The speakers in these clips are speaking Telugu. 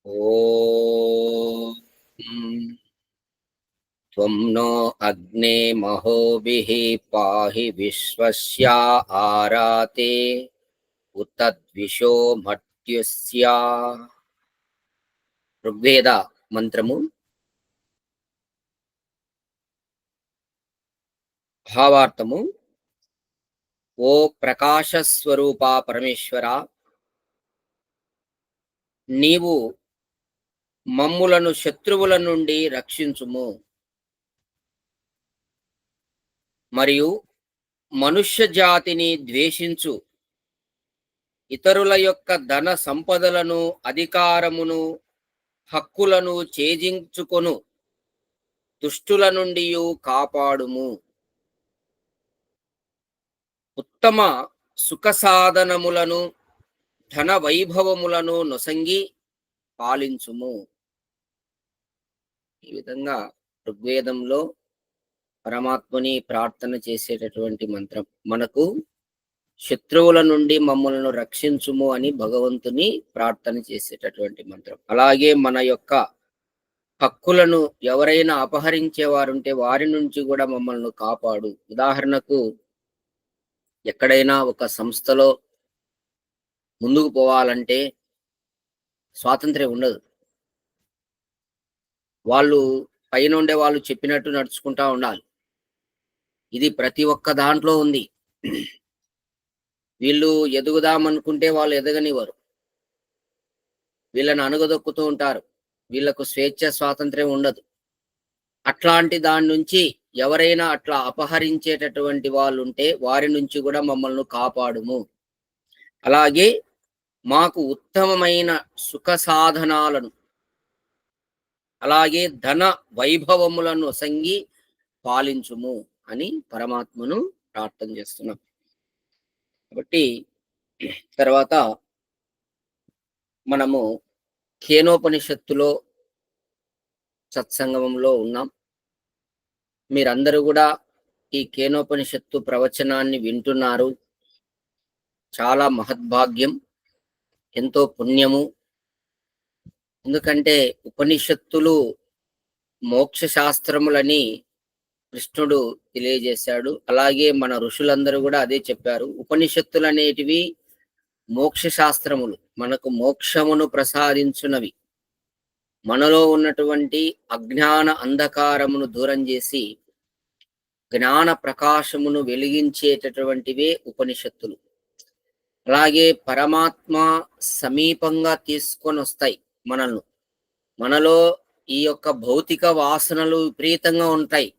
ఓం త్వం నో అగ్నే మహోభిః పాహి విశ్వస్యా ఆరాతే ఉత ద్విషో మర్త్యుస్యా. ఋగ్వేద మంత్రము. భావార్థము: ఓ ప్రకాశ స్వరూప పరమేశ్వర, నీవు మమ్ములను శత్రువుల నుండి రక్షించుము, మరియు మనుష్య జాతిని ద్వేషించు ఇతరుల యొక్క ధన సంపదలను, అధికారమును, హక్కులను ఛేదించుకొను దుష్టుల నుండి కాపాడుము. ఉత్తమ సుఖ సాధనములను, ధన వైభవములను నొసంగి పాలించుము. ఈ విధంగా ఋగ్వేదంలో పరమాత్మని ప్రార్థన చేసేటటువంటి మంత్రం. మనకు శత్రువుల నుండి మమ్మల్ని రక్షించుము అని భగవంతుని ప్రార్థన చేసేటటువంటి మంత్రం. అలాగే మన యొక్క హక్కులను ఎవరైనా అపహరించేవారుంటే వారి నుంచి కూడా మమ్మల్ని కాపాడు. ఉదాహరణకు, ఎక్కడైనా ఒక సంస్థలో ముందుకు పోవాలంటే స్వాతంత్ర్యం ఉండదు. వాళ్ళు పైన ఉండే వాళ్ళు చెప్పినట్టు నడుచుకుంటా ఉండాలి. ఇది ప్రతి ఒక్క దాంట్లో ఉంది. వీళ్ళు ఎదుగుదామనుకుంటే వాళ్ళు ఎదగనివ్వరు, వీళ్ళని అణగదొక్కుతూ ఉంటారు. వీళ్ళకు స్వేచ్ఛ స్వాతంత్ర్యం ఉండదు. అట్లాంటి దాని నుంచి ఎవరైనా అట్లా అపహరించేటటువంటి వాళ్ళు ఉంటే వారి నుంచి కూడా మమ్మల్ని కాపాడుము. అలాగే మాకు ఉత్తమమైన సుఖ సాధనాలను, అలాగే ధన వైభవములను సంగి పాలించుము అని పరమాత్మను ప్రార్థన చేస్తున్నాం. కాబట్టి తర్వాత మనము కేనోపనిషత్తులో సత్సంగమంలో ఉన్నాం. మీరందరూ కూడా ఈ కేనోపనిషత్తు ప్రవచనాన్ని వింటున్నారు. చాలా మహద్భాగ్యం, ఎంతో పుణ్యము. ఎందుకంటే ఉపనిషత్తులు మోక్ష శాస్త్రములని కృష్ణుడు తెలియజేశాడు. అలాగే మన ఋషులందరూ కూడా అదే చెప్పారు. ఉపనిషత్తులు అనేటివి మోక్ష శాస్త్రములు, మనకు మోక్షమును ప్రసాదించునవి. మనలో ఉన్నటువంటి అజ్ఞాన అంధకారమును దూరం చేసి జ్ఞాన ప్రకాశమును వెలిగించేటటువంటివే ఉపనిషత్తులు. అలాగే పరమాత్మ సమీపంగా తీసుకొని వస్తాయి మనల్ని. మనలో ఈ యొక్క భౌతిక వాసనలు విపరీతంగా ఉంటాయి,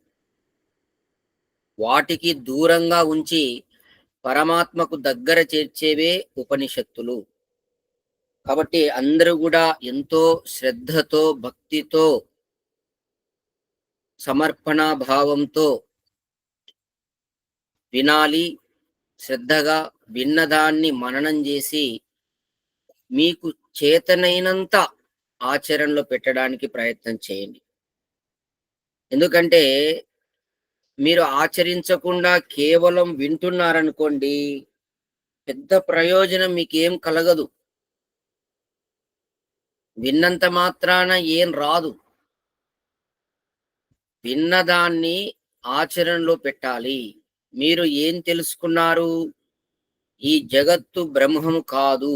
వాటికి దూరంగా ఉంచి పరమాత్మకు దగ్గర చేర్చేవే ఉపనిషత్తులు. కాబట్టి అందరూ కూడా ఎంతో శ్రద్ధతో, భక్తితో, సమర్పణ భావంతో వినాలి. శ్రద్ధగా విన్నదాన్ని మననం చేసి మీకు చేతనైనంత ఆచరణలో పెట్టడానికి ప్రయత్నం చేయండి. ఎందుకంటే మీరు ఆచరించకుండా కేవలం వింటున్నారనుకోండి, పెద్ద ప్రయోజనం మీకేం కలగదు. విన్నంత మాత్రాన ఏం రాదు. విన్నదాన్ని ఆచరణలో పెట్టాలి. మీరు ఏం తెలుసుకున్నారు? ఈ జగత్తు బ్రహ్మము కాదు,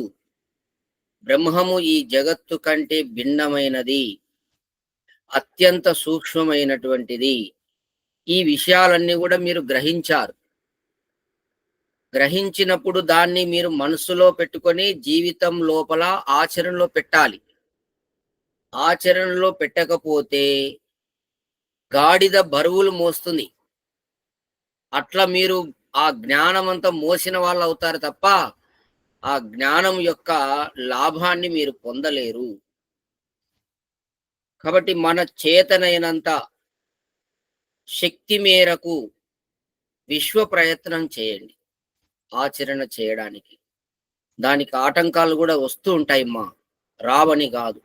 బ్రహ్మము ఈ జగత్తు కంటే భిన్నమైనది, అత్యంత సూక్ష్మమైనటువంటిది. ఈ విషయాలన్నీ కూడా మీరు గ్రహించారు. గ్రహించినప్పుడు దాన్ని మీరు మనసులో పెట్టుకొని జీవితం లోపల ఆచరణలో పెట్టాలి. ఆచరణలో పెట్టకపోతే గాడిద బరువులు మోస్తుంది. అట్లా మీరు ఆ జ్ఞానం అంతా మోసిన వాళ్ళు అవుతారు తప్ప ఆ జ్ఞానం యొక్క లాభాన్ని మీరు పొందలేరు. కాబట్టి మన చేతనైనంత శక్తి మేరకు విశ్వ ప్రయత్నం చేయండి ఆచరణ చేయడానికి. దానికి ఆటంకాలు కూడా వస్తూ ఉంటాయమ్మా, రావని కాదు.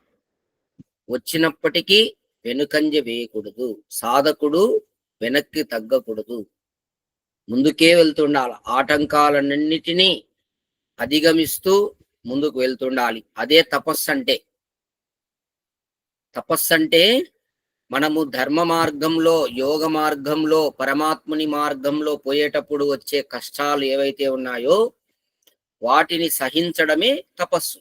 వచ్చినప్పటికీ వెనుకంజ వేయకూడదు. సాధకుడు వెనక్కి తగ్గకూడదు, ముందుకే వెళ్తుండాలి. ఆటంకాలన్నిటినీ అధిగమిస్తూ ముందుకు వెళ్తుండాలి. అదే తపస్సు అంటే. తపస్సు అంటే మనము ధర్మ మార్గంలో, యోగ మార్గంలో, పరమాత్ముని మార్గంలో పోయేటప్పుడు వచ్చే కష్టాలు ఏవైతే ఉన్నాయో వాటిని సహించడమే తపస్సు.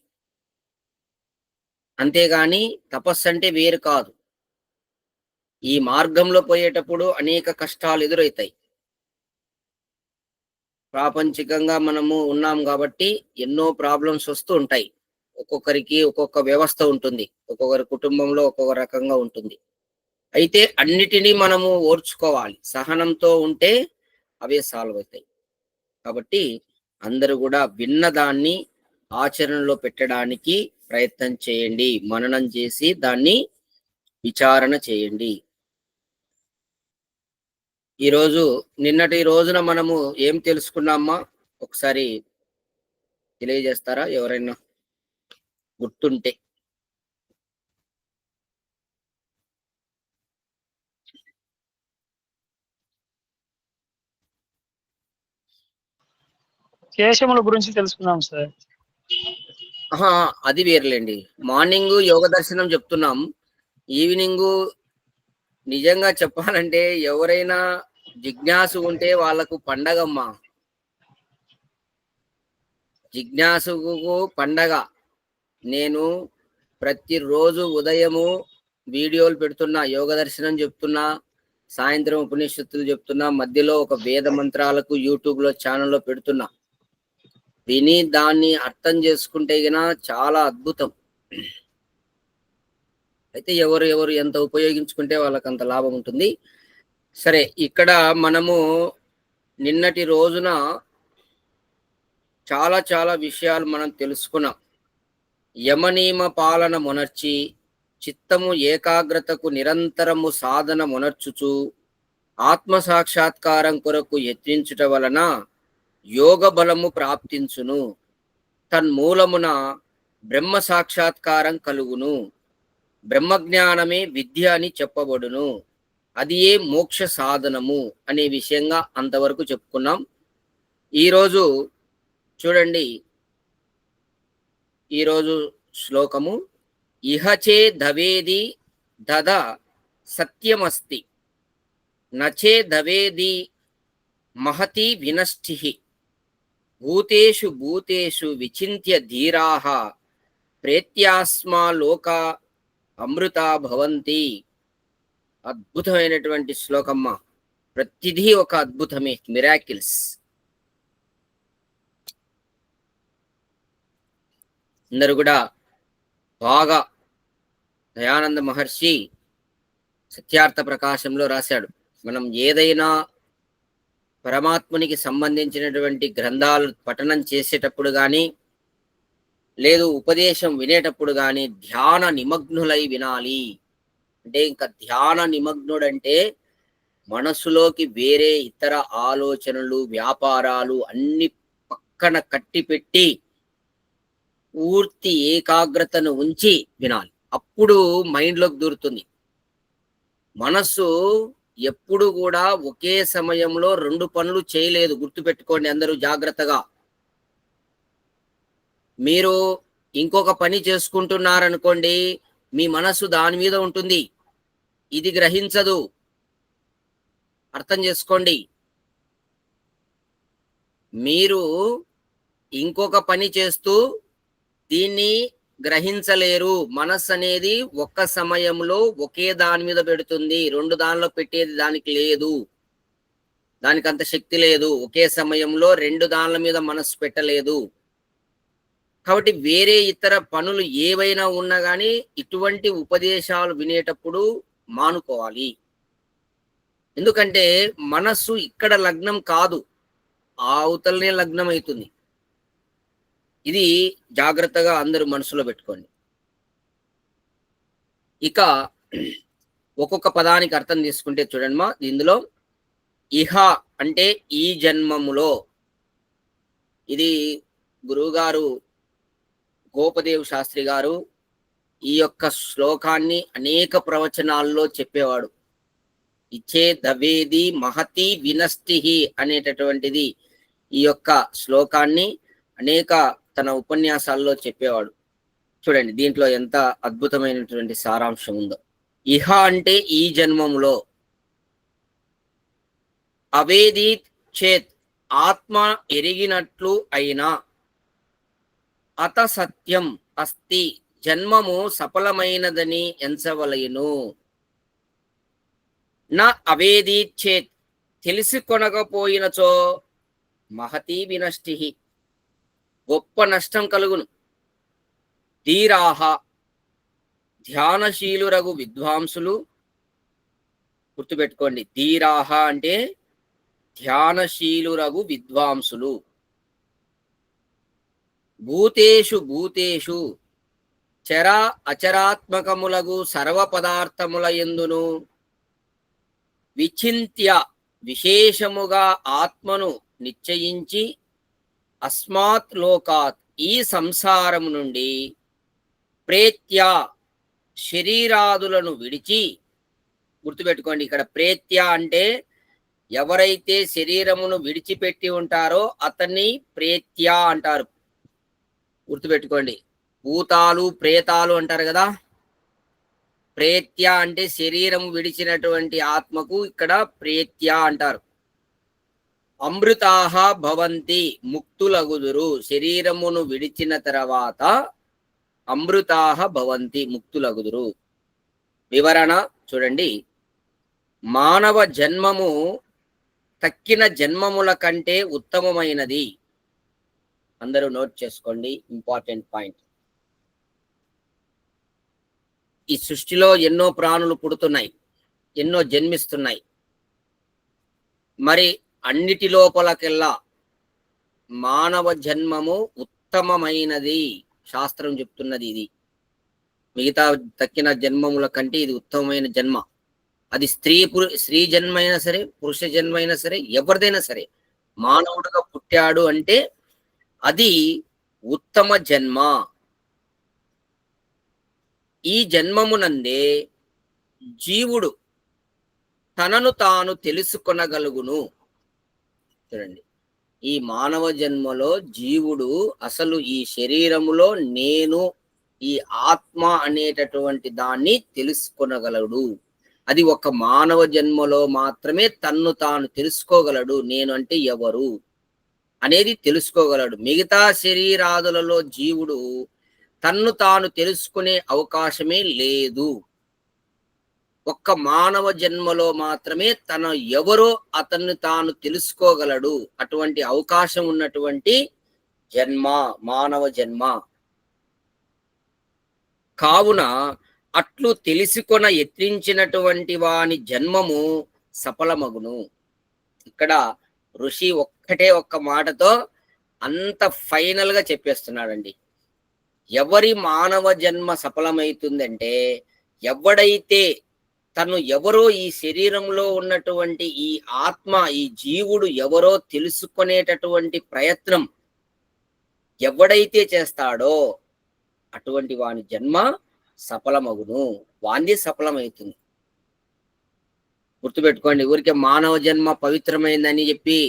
అంతేగాని తపస్సు అంటే వేరు కాదు. ఈ మార్గంలో పోయేటప్పుడు అనేక కష్టాలు ఎదురవుతాయి. ప్రాపంచికంగా మనము ఉన్నాం కాబట్టి ఎన్నో ప్రాబ్లమ్స్ వస్తూ ఉంటాయి. ఒక్కొక్కరికి ఒక్కొక్క వ్యవస్థ ఉంటుంది. ఒక్కొక్కరి కుటుంబంలో ఒక్కొక్క రకంగా ఉంటుంది. అయితే అన్నిటినీ మనము ఓర్చుకోవాలి. సహనంతో ఉంటే అవే సాల్వ్ అవుతాయి. కాబట్టి అందరూ కూడా విన్నదాన్ని ఆచరణలో పెట్టడానికి ప్రయత్నం చేయండి. మననం చేసి దాన్ని విచారణ చేయండి. నిన్నటి రోజున మనము ఏం తెలుసుకున్నామా? ఒకసారి తెలియజేస్తారా ఎవరైనా గుర్తుంటే? కేశముల గురించి తెలుసుకున్నాం సార్. అది వేర్లేండి. మార్నింగ్ యోగ దర్శనం చెప్తున్నాం. ఈవినింగ్ నిజంగా చెప్పాలంటే ఎవరైనా జిజ్ఞాసు ఉంటే వాళ్ళకు పండగమ్మా. జిజ్ఞాసుకు పండగ. నేను ప్రతిరోజు ఉదయము వీడియోలు పెడుతున్నా, యోగ దర్శనం చెప్తున్నా, సాయంత్రం ఉపనిషత్తులు చెప్తున్నా, మధ్యలో ఒక వేద మంత్రాలకు యూట్యూబ్లో ఛానల్లో పెడుతున్నా. విని దాన్ని అర్థం చేసుకుంటే గిన చాలా అద్భుతం. అయితే ఎవరు ఎంత ఉపయోగించుకుంటే వాళ్ళకి అంత లాభం ఉంటుంది. సరే, ఇక్కడ మనము నిన్నటి రోజున చాలా విషయాలు మనం తెలుసుకున్నాం. యమనియమ పాలన మొనర్చి చిత్తము ఏకాగ్రతకు నిరంతరము సాధన మొనర్చుచు ఆత్మ సాక్షాత్కారం కొరకు యత్నించుట వలన యోగ బలము ప్రాప్తించును. తన్మూలమున బ్రహ్మ సాక్షాత్కారం కలుగును. బ్రహ్మజ్ఞానమే విద్య అని చెప్పబడును. అది ఏ మోక్ష సాధనము అనే విషయంగా అంతవరకు చెప్పుకున్నాం. ఈరోజు చూడండి, ఈరోజు శ్లోకము ఇహచే దవేది దద సత్యమస్తి నచే దవేది మహతి వినష్టి భూతేషు భూతేషు విచింత్య ధీరాః ప్రేత్యాస్మా లోక అమృత భవంతి. అద్భుతమైనటువంటి శ్లోకమ్మ. ప్రతిదీ ఒక అద్భుతమే, మిరాకిల్స్. అందరూ కూడా బాగా దయానంద మహర్షి సత్యార్థ ప్రకాశంలో రాశాడు. మనం ఏదైనా పరమాత్మునికి సంబంధించినటువంటి గ్రంథాలు పఠనం చేసేటప్పుడు కానీ, లేదు ఉపదేశం వినేటప్పుడు కానీ ధ్యాన నిమగ్నులై వినాలి. అంటే ఇంకా ధ్యాన నిమగ్నుడంటే మనసులోకి వేరే ఇతర ఆలోచనలు, వ్యాపారాలు అన్ని పక్కన కట్టిపెట్టి పూర్తి ఏకాగ్రతను ఉంచి వినాలి. అప్పుడు మైండ్లోకి దూరుతుంది. మనస్సు ఎప్పుడు కూడా ఒకే సమయంలో రెండు పనులు చేయలేదు. గుర్తుపెట్టుకోండి అందరూ జాగ్రత్తగా. మీరు ఇంకొక పని చేసుకుంటున్నారనుకోండి, మీ మనస్సు దాని మీద ఉంటుంది, ఇది గ్రహించదు. అర్థం చేసుకోండి. మీరు ఇంకొక పని చేస్తూ దీన్ని గ్రహించలేరు. మనస్సు అనేది ఒక్క సమయంలో ఒకే దాని మీద పెడుతుంది. రెండు దానిలో పెట్టేది దానికి లేదు, దానికి అంత శక్తి లేదు. ఒకే సమయంలో రెండు దానిల మీద మనస్సు పెట్టలేదు. కాబట్టి వేరే ఇతర పనులు ఏవైనా ఉన్నా కానీ ఇటువంటి ఉపదేశాలు వినేటప్పుడు మానుకోవాలి. ఎందుకంటే మనస్సు ఇక్కడ లగ్నం కాదు, ఆ అవతలనే లగ్నం అవుతుంది. ఇది జాగ్రత్తగా అందరూ మనసులో పెట్టుకోండి. ఇక ఒక్కొక్క పదానికి అర్థం తీసుకుంటే చూడండి మా, ఇందులో ఇహ అంటే ఈ జన్మములో, ఇది గురువుగారు గోపదేవ్ శాస్త్రి గారు ఈ యొక్క శ్లోకాన్ని అనేక ప్రవచనాల్లో చెప్పేవాడు. ఇచ్చే దవేది మహతి వినష్టి అనేటటువంటిది ఈ యొక్క శ్లోకాన్ని అనేక తన ఉపన్యాసాల్లో చెప్పేవాడు. చూడండి దీంట్లో ఎంత అద్భుతమైనటువంటి సారాంశం ఉందో. ఇహ అంటే ఈ జన్మములో, అవేదీత్ చేత్ ఆత్మ ఎరిగినట్లు అయినా, అత సత్యం అస్తి జన్మము సఫలమైనదని ఎంచవలయును. నా అవేదీత్ చేత్ తెలిసి కొనకపోయినచో మహతీ వినష్టి గొప్ప నష్టం కలుగును. ధీరాహ ధ్యానశీలురగు విద్వాంసులు, గుర్తుపెట్టుకోండి, ధీరాహ అంటే ధ్యానశీలురగు విద్వాంసులు. భూతేషు భూతేషు చరా అచరాత్మకములగు సర్వ పదార్థముల యందును విచింత్య విశేషముగా ఆత్మను నిశ్చయించి అస్మాత్ లోకాత్ ఈ సంసారము నుండి ప్రేత్య శరీరాదులను విడిచి, గుర్తుపెట్టుకోండి ఇక్కడ ప్రేత్య అంటే ఎవరైతే శరీరమును విడిచిపెట్టి ఉంటారో అతన్ని ప్రేత్య అంటారు. గుర్తుపెట్టుకోండి, భూతాలు ప్రేతాలు అంటారు కదా, ప్రేత్య అంటే శరీరం విడిచినటువంటి ఆత్మకు ఇక్కడ ప్రేత్య అంటారు. అమృతాహ భవంతి ముక్తులగుదురు, శరీరమును విడిచిన తర్వాత అమృతాహ భవంతి ముక్తులగుదురు. వివరణ చూడండి, మానవ జన్మము తక్కిన జన్మముల కంటే ఉత్తమమైనది. అందరూ నోట్ చేసుకోండి, ఇంపార్టెంట్ పాయింట్. ఈ సృష్టిలో ఎన్నో ప్రాణులు పుడుతున్నాయి, ఎన్నో జన్మిస్తున్నాయి. మరి అన్నిటి లోపలకెల్లా మానవ జన్మము ఉత్తమమైనది. శాస్త్రం చెప్తున్నది ఇది. మిగతా తక్కిన జన్మముల కంటే ఇది ఉత్తమమైన జన్మ. అది స్త్రీ జన్మ అయినా సరే, పురుష జన్మ అయినా సరే, ఎవరిదైనా సరే, మానవుడుగా పుట్టాడు అంటే అది ఉత్తమ జన్మ. ఈ జన్మమునందే జీవుడు తనను తాను తెలుసుకొనగలుగును. చూడండి, ఈ మానవ జన్మలో జీవుడు అసలు ఈ శరీరములో నేను, ఈ ఆత్మ అనేటటువంటి దాన్ని తెలుసుకొనగలడు. అది ఒక మానవ జన్మలో మాత్రమే తన్ను తాను తెలుసుకోగలడు. నేను అంటే ఎవరు అనేది తెలుసుకోగలడు. మిగతా శరీరాదులలో జీవుడు తన్ను తాను తెలుసుకునే అవకాశమే లేదు. ఒక్క మానవ జన్మలో మాత్రమే తన ఎవరో అతన్ని తాను తెలుసుకోగలడు. అటువంటి అవకాశం ఉన్నటువంటి జన్మ మానవ జన్మ. కావున అట్లు తెలుసుకొన యత్నించినటువంటి వాని జన్మము సఫలమగును. ఇక్కడ ఋషి ఒక్క మాటతో అంత ఫైనల్ గా చెప్పేస్తున్నాడండి. ఎవరి మానవ జన్మ సఫలమైతుందంటే, ఎవడైతే తను ఎవరో ఈ శరీరంలో ఉన్నటువంటి ఈ ఆత్మ, ఈ జీవుడు ఎవరో తెలుసుకునేటటువంటి ప్రయత్నం ఎవడైతే చేస్తాడో అటువంటి వాని జన్మ సఫలమగును. వాంది సఫలమవుతుంది. గుర్తుపెట్టుకోండి, ఊరికే మానవ జన్మ పవిత్రమైందని చెప్పి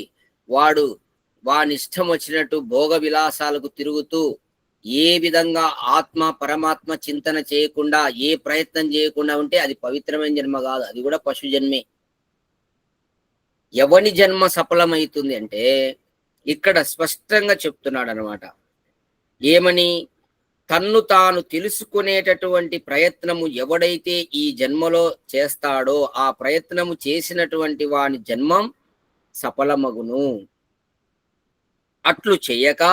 వాని ఇష్టం వచ్చినట్టు భోగ విలాసాలకు తిరుగుతూ ఏ విధంగా ఆత్మ పరమాత్మ చింతన చేయకుండా, ఏ ప్రయత్నం చేయకుండా ఉంటే అది పవిత్రమైన జన్మ కాదు, అది కూడా పశు జన్మే. ఎవని జన్మ సఫలమవుతుంది అంటే ఇక్కడ స్పష్టంగా చెప్తున్నాడు అనమాట. ఏమని? తన్ను తాను తెలుసుకునేటటువంటి ప్రయత్నము ఎవడైతే ఈ జన్మలో చేస్తాడో ఆ ప్రయత్నము చేసినటువంటి వాని జన్మం సఫలమగును. అట్లు చేయక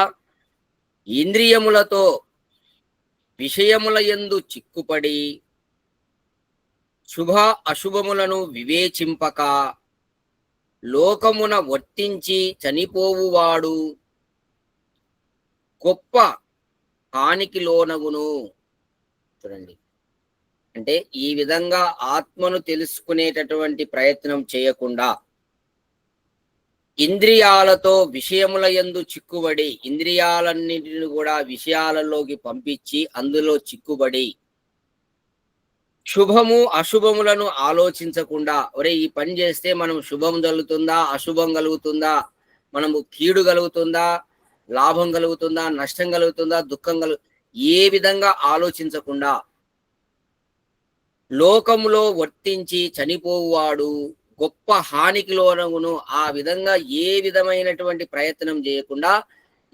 ఇంద్రియములతో విషయముల యందు చిక్కుపడి శుభ అశుభములను వివేచింపక లోకమున వర్తించి చనిపోవువాడు గొప్ప హానికి లోనగును. చూడండి, అంటే ఈ విధంగా ఆత్మను తెలుసుకునేటటువంటి ప్రయత్నం చేయకుండా ఇంద్రియాలతో విషయముల యందు చిక్కుబడి, ఇంద్రియాలన్నింటిని కూడా విషయాలలోకి పంపించి అందులో చిక్కుబడి శుభము అశుభములను ఆలోచించకుండా, ఒరే ఈ పని చేస్తే మనం శుభం కలుగుతుందా, అశుభం కలుగుతుందా, మనము కీడు కలుగుతుందా, లాభం కలుగుతుందా, నష్టం కలుగుతుందా, దుఃఖం ఏ విధంగా ఆలోచించకుండా లోకములో వర్తించి చనిపోవువాడు గొప్ప హానికి లోనగును. ఆ విధంగా ఏ విధమైనటువంటి ప్రయత్నం చేయకుండా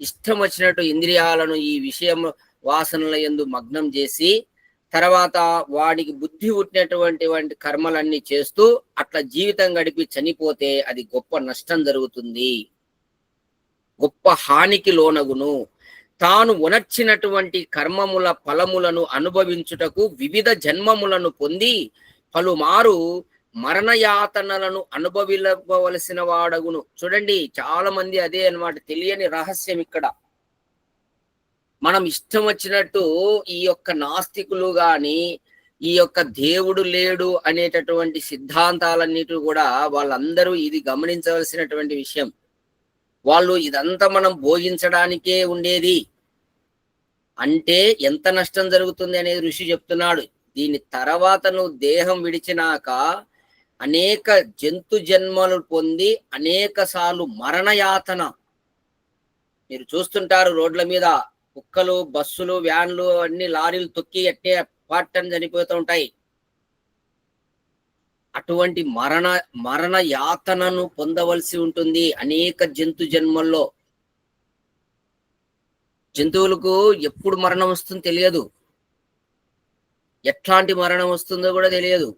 ఇష్టం వచ్చినట్టు ఇంద్రియాలను ఈ విషయం వాసనల యందు మగ్నం చేసి తర్వాత వాడికి బుద్ధి పుట్టినటువంటి కర్మలన్నీ చేస్తూ అట్లా జీవితం గడిపి చనిపోతే అది గొప్ప నష్టం జరుగుతుంది, గొప్ప హానికి లోనగును. తాను ఉనర్చినటువంటి కర్మముల ఫలములను అనుభవించుటకు వివిధ జన్మములను పొంది పలుమారు మరణయాతనలను అనుభవించవలసిన వాడగును. చూడండి, చాలా మంది అదే అన్నమాట, తెలియని రహస్యం ఇక్కడ. మనం ఇష్టం వచ్చినట్టు ఈ యొక్క నాస్తికులు గాని ఈ యొక్క దేవుడు లేడు అనేటటువంటి సిద్ధాంతాలన్నిటి కూడా వాళ్ళందరూ ఇది గమనించవలసినటువంటి విషయం. వాళ్ళు ఇదంతా మనం భోగించడానికే ఉండేది అంటే ఎంత నష్టం జరుగుతుంది అనేది ఋషి చెప్తున్నాడు. దీని తర్వాత నువ్వు దేహం విడిచినాక అనేక జంతు జన్మలు పొంది అనేక సార్లు మరణయాతన. మీరు చూస్తుంటారు రోడ్ల మీద కుక్కలు, బస్సులు, వ్యాన్లు, అన్ని లారీలు తొక్కి అట్టే పాటని చనిపోతూ ఉంటాయి. అటువంటి మరణ యాతనను పొందవలసి ఉంటుంది అనేక జంతు జన్మల్లో. జంతువులకు ఎప్పుడు మరణం వస్తుందో తెలియదు, ఎట్లాంటి మరణం వస్తుందో కూడా తెలియదు.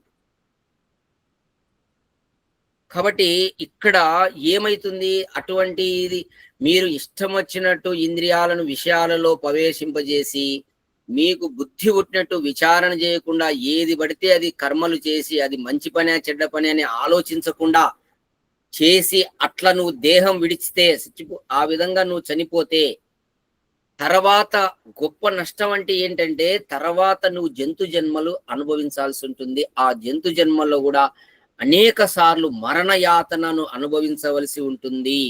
కాబట్టి ఇక్కడ ఏమైతుంది, అటువంటి ఇది మీరు ఇష్టం వచ్చినట్టు ఇంద్రియాలను విషయాలలో ప్రవేశింపజేసి మీకు బుద్ధి పుట్టినట్టు విచారణ చేయకుండా ఏది పడితే అది కర్మలు చేసి అది మంచి పని చెడ్డ పని అని ఆలోచించకుండా చేసి అట్లా నువ్వు దేహం విడిచితే ఆ విధంగా నువ్వు చనిపోతే తర్వాత గొప్ప నష్టం అంటే ఏంటంటే తర్వాత నువ్వు జంతు జన్మలు అనుభవించాల్సి ఉంటుంది. ఆ జంతు జన్మల్లో కూడా అనేక సార్లు మరణయాతనను అనుభవించవలసి ఉంటుంది.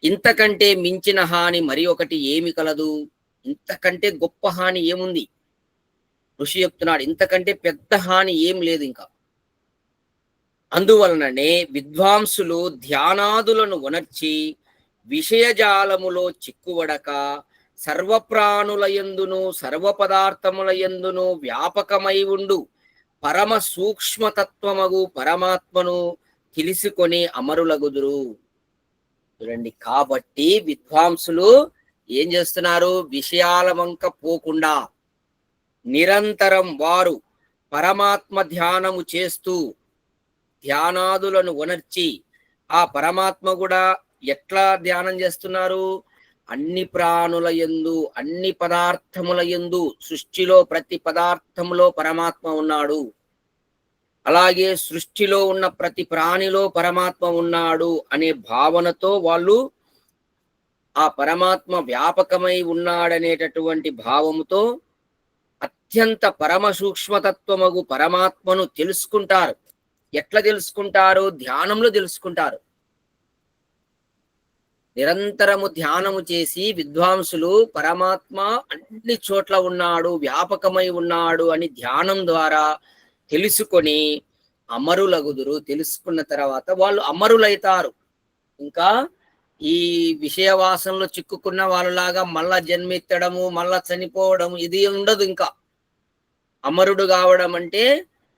ఇంతకంటే మించిన హాని మరి ఒకటి ఏమి కలదు? ఇంతకంటే గొప్ప హాని ఏముంది? ఋషి చెప్తున్నాడు, ఇంతకంటే పెద్ద హాని ఏం లేదు ఇంకా. అందువలననే విద్వాంసులు ధ్యానాదులను ఉనర్చి విషయజాలములో చిక్కువడక సర్వప్రాణులయందును సర్వ పదార్థములయందును వ్యాపకమై ఉండు పరమ సూక్ష్మతత్వమగు పరమాత్మను తెలుసుకొని అమరులగుదురు. చూడండి, కాబట్టి విద్వాంసులు ఏం చేస్తున్నారు? విషయాల వంక పోకుండా నిరంతరం వారు పరమాత్మ ధ్యానము చేస్తూ ధ్యానాదులను ఉనర్చి ఆ పరమాత్మ కూడా ఎట్లా ధ్యానం చేస్తున్నారు? అన్ని ప్రాణుల యందు అన్ని పదార్థముల యందు సృష్టిలో ప్రతి పదార్థములో పరమాత్మ ఉన్నాడు, అలాగే సృష్టిలో ఉన్న ప్రతి ప్రాణిలో పరమాత్మ ఉన్నాడు అనే భావనతో వాళ్ళు ఆ పరమాత్మ వ్యాపకమై ఉన్నాడనేటటువంటి భావముతో అత్యంత పరమ సూక్ష్మతత్వమగు పరమాత్మను తెలుసుకుంటారు. ఎట్లా తెలుసుకుంటారు? ధ్యానంలో తెలుసుకుంటారు. నిరంతరము ధ్యానము చేసి విద్వాంసులు పరమాత్మ అన్ని చోట్ల ఉన్నాడు, వ్యాపకమై ఉన్నాడు అని ధ్యానం ద్వారా తెలుసుకొని అమరులగుదురు. తెలుసుకున్న తర్వాత వాళ్ళు అమరులైతారు. ఇంకా ఈ విషయవాసంలో చిక్కుకున్న వాళ్ళలాగా మళ్ళా జన్మెత్తడము మళ్ళా చనిపోవడం ఇది ఉండదు. ఇంకా అమరుడు కావడం అంటే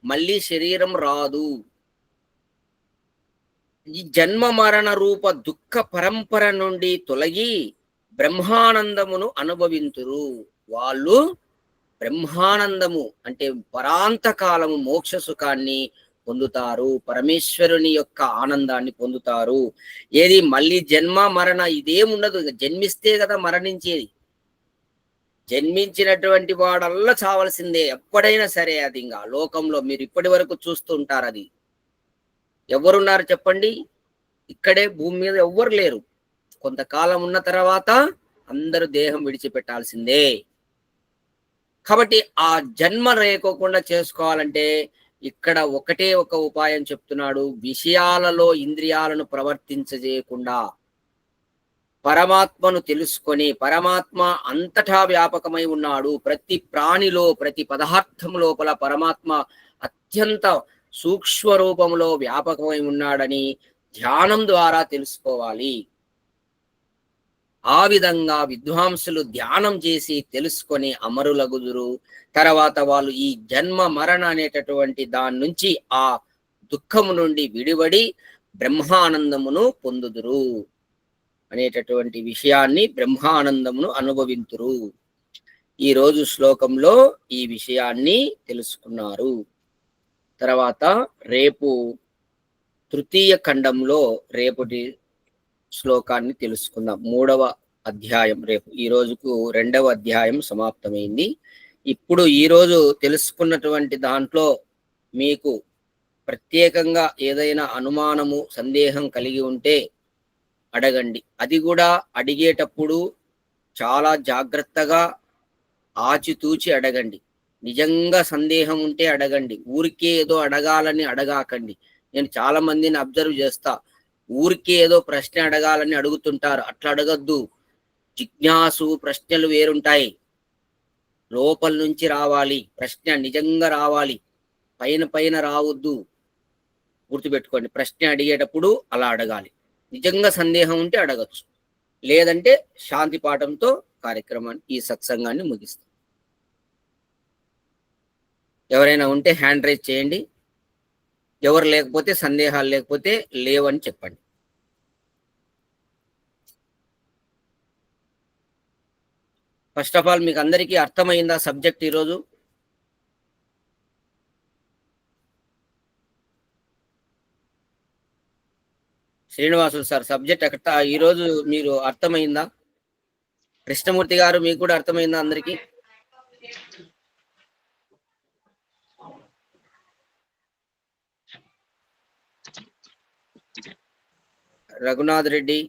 మళ్ళీ శరీరం రాదు. ఈ జన్మ మరణ రూప దుఃఖ పరంపర నుండి తొలగి బ్రహ్మానందమును అనుభవింతురు. వాళ్ళు బ్రహ్మానందము అంటే పరాంత కాలము మోక్ష సుఖాన్ని పొందుతారు, పరమేశ్వరుని యొక్క ఆనందాన్ని పొందుతారు. ఏది మళ్ళీ జన్మ మరణ ఇదేముండదు. జన్మిస్తే కదా మరణించేది. జన్మించినటువంటి వాడల్లా చావలసిందే ఎప్పుడైనా సరే. అది ఇంకా లోకంలో మీరు ఇప్పటి వరకు చూస్తూ ఉంటారు. అది ఎవరున్నారు చెప్పండి? ఇక్కడే భూమి మీద ఎవ్వరు లేరు. కొంతకాలం ఉన్న తర్వాత అందరూ దేహం విడిచిపెట్టాల్సిందే. కాబట్టి ఆ జన్మ రేకోకుండా చేసుకోవాలంటే ఇక్కడ ఒకటే ఒక ఉపాయం చెప్తున్నాడు. విషయాలలో ఇంద్రియాలను ప్రవర్తించజేయకుండా పరమాత్మను తెలుసుకొని, పరమాత్మ అంతటా వ్యాపకమై ఉన్నాడు. ప్రతి ప్రాణిలో ప్రతి పదార్థం లోపల పరమాత్మ అత్యంత సూక్ష్మ రూపంలో వ్యాపకమై ఉన్నాడని ధ్యానం ద్వారా తెలుసుకోవాలి. ఆ విధంగా విద్వాంసులు ధ్యానం చేసి తెలుసుకొని అమరులగుదురు. తర్వాత వాళ్ళు ఈ జన్మ మరణ అనేటటువంటి దాని నుంచి ఆ దుఃఖము నుండి విడివడి బ్రహ్మానందమును పొందుదురు అనేటటువంటి విషయాన్ని, బ్రహ్మానందమును అనుభవింతురు. ఈ రోజు శ్లోకంలో ఈ విషయాన్ని తెలుసుకున్నారు. తర్వాత రేపు తృతీయ ఖండంలో రేపటి శ్లోకాన్ని తెలుసుకుందాం. 3వ అధ్యాయం రేపు. ఈ రోజుకు 2వ అధ్యాయం సమాప్తమైంది. ఇప్పుడు ఈ రోజు తెలుసుకున్నటువంటి దాంట్లో మీకు ప్రత్యేకంగా ఏదైనా అనుమానము, సందేహం కలిగి ఉంటే అడగండి. అది కూడా అడిగేటప్పుడు చాలా జాగ్రత్తగా ఆచితూచి అడగండి. నిజంగా సందేహం ఉంటే అడగండి. ఊరికే ఏదో అడగాలని అడగాకండి. నేను చాలా మందిని అబ్జర్వ్ చేస్తా. ఊరికే ఏదో ప్రశ్న అడగాలని అడుగుతుంటారు. అట్లా అడగద్దు. జిజ్ఞాసు ప్రశ్నలు వేరుంటాయి. లోపల నుంచి రావాలి ప్రశ్న, నిజంగా రావాలి, పైన పైన రావద్దు. గుర్తుపెట్టుకోండి. ప్రశ్న అడిగేటప్పుడు అలా అడగాలి. నిజంగా సందేహం ఉంటే అడగచ్చు. లేదంటే శాంతి పాఠంతో కార్యక్రమాన్ని, ఈ సత్సంగాన్ని ముగిస్తాం. ఎవరైనా ఉంటే హ్యాండ్ రైజ్ చేయండి. ఎవరు లేకపోతే, సందేహాలు లేకపోతే లేవని చెప్పండి. ఫస్ట్ ఆఫ్ ఆల్ మీకు అందరికీ అర్థమైందా సబ్జెక్ట్ ఈరోజు? శ్రీనివాసులు సార్, సబ్జెక్ట్ ఎక్కడ ఈరోజు మీరు అర్థమైందా? కృష్ణమూర్తి గారు, మీకు కూడా అర్థమైందా అందరికీ? రఘునాథ్ రెడ్డి,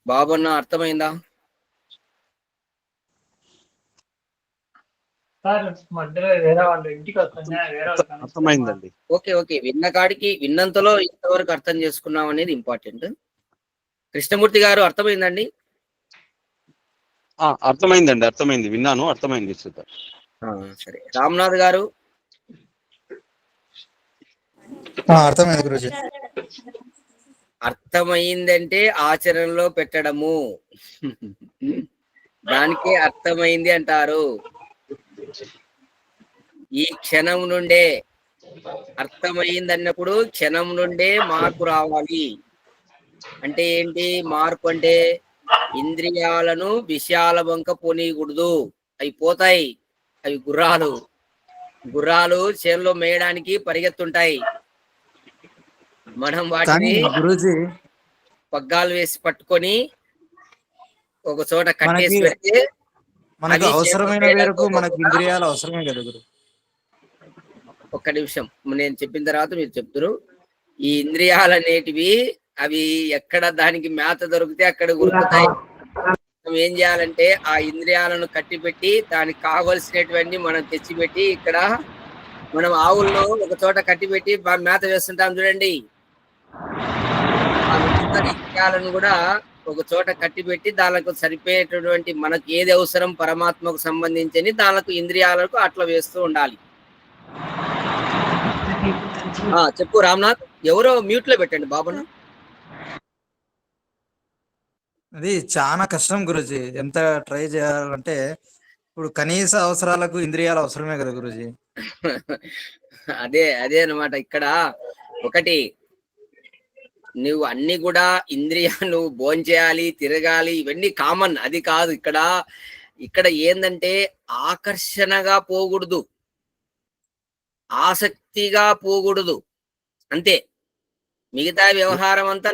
బాబన్న అర్థమైందా? సార్ మధ్యలో వేరే వాళ్ళు ఇంటికి వస్తున్నా, వేరే వాళ్ళు అర్థమైందండి. ఓకే ఓకే, విన్న కాడికి, విన్నంతలో ఇంతవరకు అర్థం చేసుకున్నాం అనేది ఇంపార్టెంట్. కృష్ణమూర్తి గారు అర్థమైందండి? అర్థమైందండి, అర్థమైంది, విన్నాను, అర్థమైంది. సరే. రామ్నాథ్ గారు? అర్థమైంది గురూజీ. అర్థమైందంటే ఆచరణలో పెట్టడము, దానికే అర్థమైంది అంటారు. ఈ క్షణం నుండే అర్థమైంది అన్నప్పుడు క్షణం నుండే మార్పు రావాలి. అంటే ఏంటి మార్పు? అంటే ఇంద్రియాలను విషయాల వంక పోనీయకూడదు. అవి పోతాయి. అవి గుర్రాలు చేనులో మేయడానికి పరిగెత్తుంటాయి. మనం వాటిని గురూజీ పగ్గాలు వేసి పట్టుకొని ఒక చోట కట్టేసి పెడితే మనకు అవసరమైన మేరకు మనకు ఇంద్రియాలు అవసరమే కదా గురు. ఒక్క నిమిషం, నేను చెప్పిన తర్వాత మీరు చెప్తారు. ఈ ఇంద్రియాలు అనేటివి అవి ఎక్కడ దానికి మేత దొరికితే అక్కడ ఉరుకుతాయి. మనం ఏం చేయాలంటే ఆ ఇంద్రియాలను కట్టిపెట్టి దానికి కావలసినటువంటి మనం తెచ్చిపెట్టి, ఇక్కడ మనం ఆవుల్లో ఒక చోట కట్టిపెట్టి మేత వేస్తుంటాం చూడండి. ఆ ఇంద్రియాలను కూడా ఒక చోట కట్టిపెట్టి దానికి సరిపోయేటటువంటి మనకు ఏది అవసరం పరమాత్మకు సంబంధించి దానికి ఇంద్రియాలకు అట్లా వేస్తూ ఉండాలి. చెప్పు రామ్నాథ్. ఎవరో మ్యూట్ లో పెట్టండి బాబును. అది చాలా కష్టం గురూజీ. ఎంత ట్రై చేయాలంటే ఇప్పుడు కనీస అవసరాలకు ఇంద్రియాలు అవసరమే కదా గురూజీ. అదే అన్నమాట. ఇక్కడ ఒకటి, నువ్వు అన్ని కూడా ఇంద్రియాలు భోంచేయాలి, తిరగాలి, ఇవన్నీ కామన్. అది కాదు ఇక్కడ ఏందంటే ఆకర్షణగా పోకూడదు, ఆసక్తిగా పోకూడదు, అంతే. మిగతా వ్యవహారం అంతా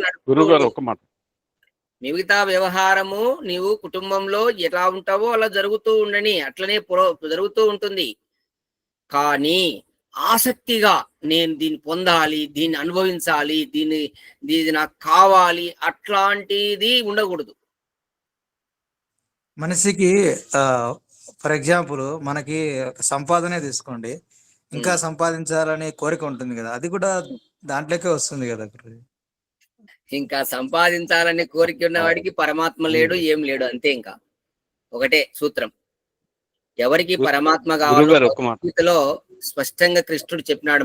మిగతా వ్యవహారము నీవు కుటుంబంలో ఎలా ఉంటావో అలా జరుగుతూ ఉండని, అట్లనే జరుగుతూ ఉంటుంది. కానీ ఆసక్తిగా నేను దీన్ని పొందాలి, దీన్ని అనుభవించాలి, దీన్ని నాకు కావాలి, అట్లాంటిది ఉండకూడదు. మనిషికి ఫర్ ఎగ్జాంపుల్ మనకి సంపాదనే తీసుకోండి, ఇంకా సంపాదించాలనే కోరిక ఉంటుంది కదా, అది కూడా దాంట్లోకే వస్తుంది కదా గురూజీ. ఇంకా సంపాదించాలనే కోరిక ఉన్నవాడికి పరమాత్మ లేడు, ఏం లేడు, అంతే. ఇంకా ఒకటే సూత్రం. ఎవరికి పరమాత్మ కావాలో స్పష్టంగా కృష్ణుడు చెప్పినాడు.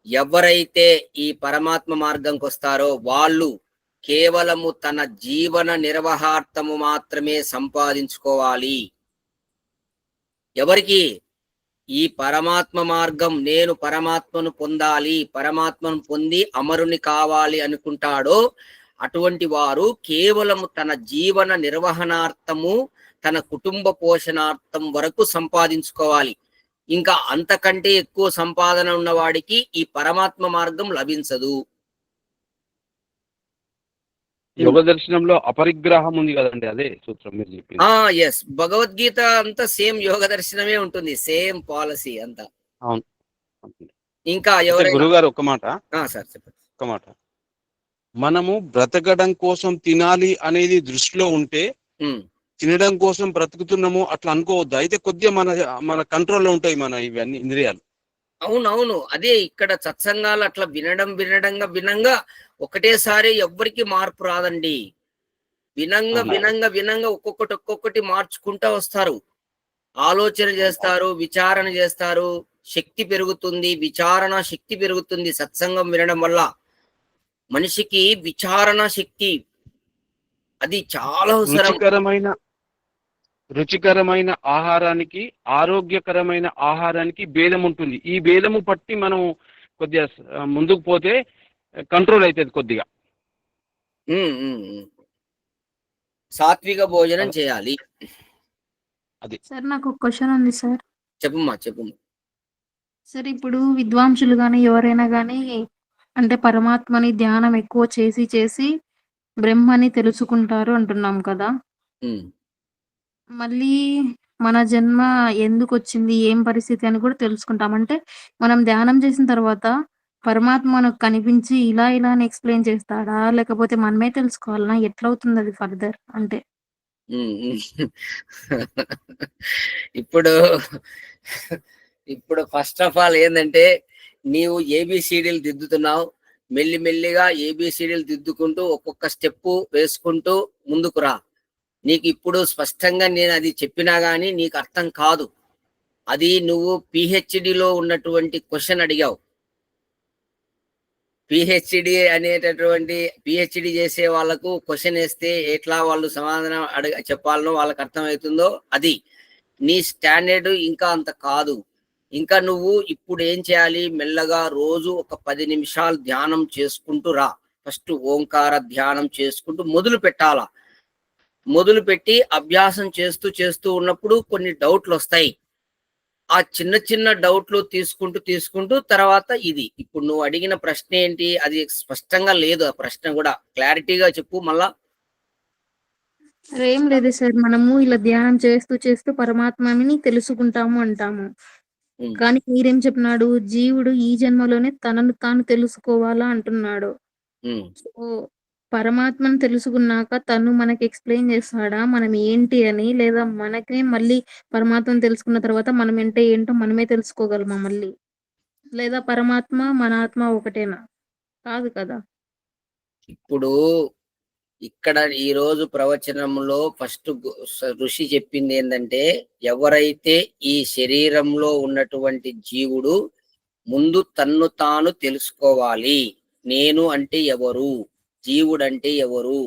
ఎవరైతే ఈ పరమాత్మ మార్గంకి వస్తారో వాళ్ళు కేవలము తన జీవన నిర్వహార్థము మాత్రమే సంపాదించుకోవాలి. ఎవరికి ఈ పరమాత్మ మార్గం, నేను పరమాత్మను పొందాలి, పరమాత్మను పొంది అమరుని కావాలి అనుకుంటాడో అటువంటి వారు కేవలము తన జీవన నిర్వహణార్థము, తన కుటుంబ పోషణార్థం వరకు సంపాదించుకోవాలి. ఇంకా అంతకంటే ఎక్కువ సంపాదన ఉన్నవాడికి ఈ పరమాత్మ మార్గం లభించదు. యోగ దర్శనంలో అపరిగ్రహం ఉంది కదండి, అదే సూత్రం మీరు చెప్పింది. ఎస్, భగవద్గీత అంతా సేమ్ యోగ దర్శనమే ఉంటుంది, సేమ్ పాలసీ అంతా. అవును. ఇంకా అయితే ఎవరైనా గురువు గారు ఒక మాట, సార్ చెప్పండి. ఒక మాట. మనము బ్రతకడం కోసం తినాలి అనేది దృష్టిలో ఉంటే ఉమ్, తినడం కోసం బ్రతుకుతున్నాము అట్లా అనుకోవద్దు. అయితే కొద్దిగా మన కంట్రోల్లో ఉంటాయి మన ఇవన్నీ ఇంద్రియాలు. అవునవును, అదే ఇక్కడ సత్సంగాలు అట్లా వినంగా ఒకటేసారి ఎవ్వరికి మార్పు రాదండి. వినంగా ఒక్కొక్కటి మార్చుకుంటా వస్తారు. ఆలోచన చేస్తారు, విచారణ చేస్తారు, శక్తి పెరుగుతుంది, విచారణ శక్తి పెరుగుతుంది. సత్సంగం వినడం వల్ల మనిషికి విచారణ శక్తి అది చాలా అవసరం. రుచికరమైన ఆహారానికి, ఆరోగ్యకరమైన ఆహారానికి భేదం ఉంటుంది. ఈ భేదము పట్టి మనం కొద్దిగా ముందుకు పోతే కంట్రోల్ అవుతుంది కొద్దిగా. సాత్విక భోజనం చేయాలి. అది సార్ నాకు ఒక క్వశ్చన్ ఉంది సార్. చెప్పమ్మా. సార్ ఇప్పుడు విద్వాంసులు కానీ ఎవరైనా కానీ అంటే పరమాత్మని ధ్యానం ఎక్కువ చేసి బ్రహ్మని తెలుసుకుంటారు అంటున్నాం కదా. ఉమ్, మళ్ళీ మన జన్మ ఎందుకు వచ్చింది, ఏం పరిస్థితి అని కూడా తెలుసుకుంటాం. అంటే మనం ధ్యానం చేసిన తర్వాత పరమాత్మ మనకు కనిపించి ఇలా అని ఎక్స్ప్లెయిన్ చేస్తాడా, లేకపోతే మనమే తెలుసుకోవాలనా, ఎట్లా అవుతుంది అది ఫర్దర్ అంటే? ఉమ్, ఉమ్. ఇప్పుడు ఫస్ట్ ఆఫ్ ఆల్ ఏంటంటే, నీవు ఏబిసిడీలు దిద్దుతున్నావు, మెల్లిగా ఏబిసిడీలు దిద్దుకుంటూ ఒక్కొక్క స్టెప్ వేసుకుంటూ ముందుకు రా. నీకు ఇప్పుడు స్పష్టంగా నేను అది చెప్పినా గానీ నీకు అర్థం కాదు. అది నువ్వు పిహెచ్డిలో ఉన్నటువంటి క్వశ్చన్ అడిగావు. పిహెచ్డి చేసే వాళ్ళకు క్వశ్చన్ వేస్తే ఎట్లా వాళ్ళు సమాధానం చెప్పాలనో వాళ్ళకి అర్థమవుతుందో అది. నీ స్టాండర్డ్ ఇంకా అంత కాదు. ఇంకా నువ్వు ఇప్పుడు ఏం చేయాలి, మెల్లగా రోజు ఒక 10 నిమిషాలు ధ్యానం చేసుకుంటూ రా. ఫస్ట్ ఓంకార ధ్యానం చేసుకుంటూ మొదలుపెట్టి అభ్యాసం చేస్తూ ఉన్నప్పుడు కొన్ని డౌట్లు వస్తాయి. ఆ చిన్న డౌట్లు తీసుకుంటూ తర్వాత ఇది ఇప్పుడు నువ్వు అడిగిన ప్రశ్న ఏంటి, అది స్పష్టంగా లేదు. ఆ ప్రశ్న కూడా క్లారిటీగా చెప్పు మళ్ళా. ఏం లేదు సార్, మనము ఇలా ధ్యానం చేస్తూ పరమాత్మని తెలుసుకుంటాము అంటాము. కానీ మీరేం చెప్పినాడు, జీవుడు ఈ జన్మలోనే తనను తాను తెలుసుకోవాలా అంటున్నాడు. సో పరమాత్మను తెలుసుకున్నాక తను మనకి ఎక్స్ప్లెయిన్ చేస్తాడా మనం ఏంటి అని, లేదా మనకే మళ్ళీ పరమాత్మను తెలుసుకున్న తర్వాత మనం ఏంటో మనమే తెలుసుకోగలమా మళ్ళీ, లేదా పరమాత్మ మన ఆత్మ ఒకటేనా? కాదు కదా. ఇప్పుడు ఇక్కడ ఈ రోజు ప్రవచనంలో ఫస్ట్ ఋషి చెప్పింది ఏంటంటే, ఎవరైతే ఈ శరీరంలో ఉన్నటువంటి జీవుడు ముందు తన్ను తాను తెలుసుకోవాలి. నేను అంటే ఎవరు, జీవుడు అంటే ఎవరు,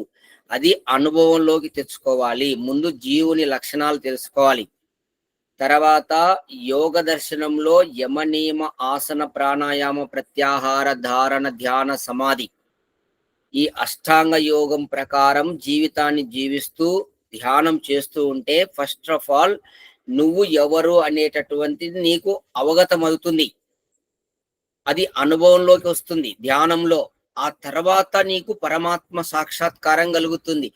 అది అనుభవంలోకి తెచ్చుకోవాలి. ముందు జీవుని లక్షణాలు తెలుసుకోవాలి. తర్వాత యోగ దర్శనంలో యమ నియమ ఆసన ప్రాణాయామ ప్రత్యాహార ధారణ ధ్యాన సమాధి, ఈ అష్టాంగ యోగం ప్రకారం జీవితాన్ని జీవిస్తూ ధ్యానం చేస్తూ ఉంటే ఫస్ట్ ఆఫ్ ఆల్ నువ్వు ఎవరు అనేటటువంటిది నీకు అవగతమవుతుంది. అది అనుభవంలోకి వస్తుంది ధ్యానంలో. ఆ తర్వాత నీకు పరమాత్మ సాక్షాత్కారం కలుగుతుంది.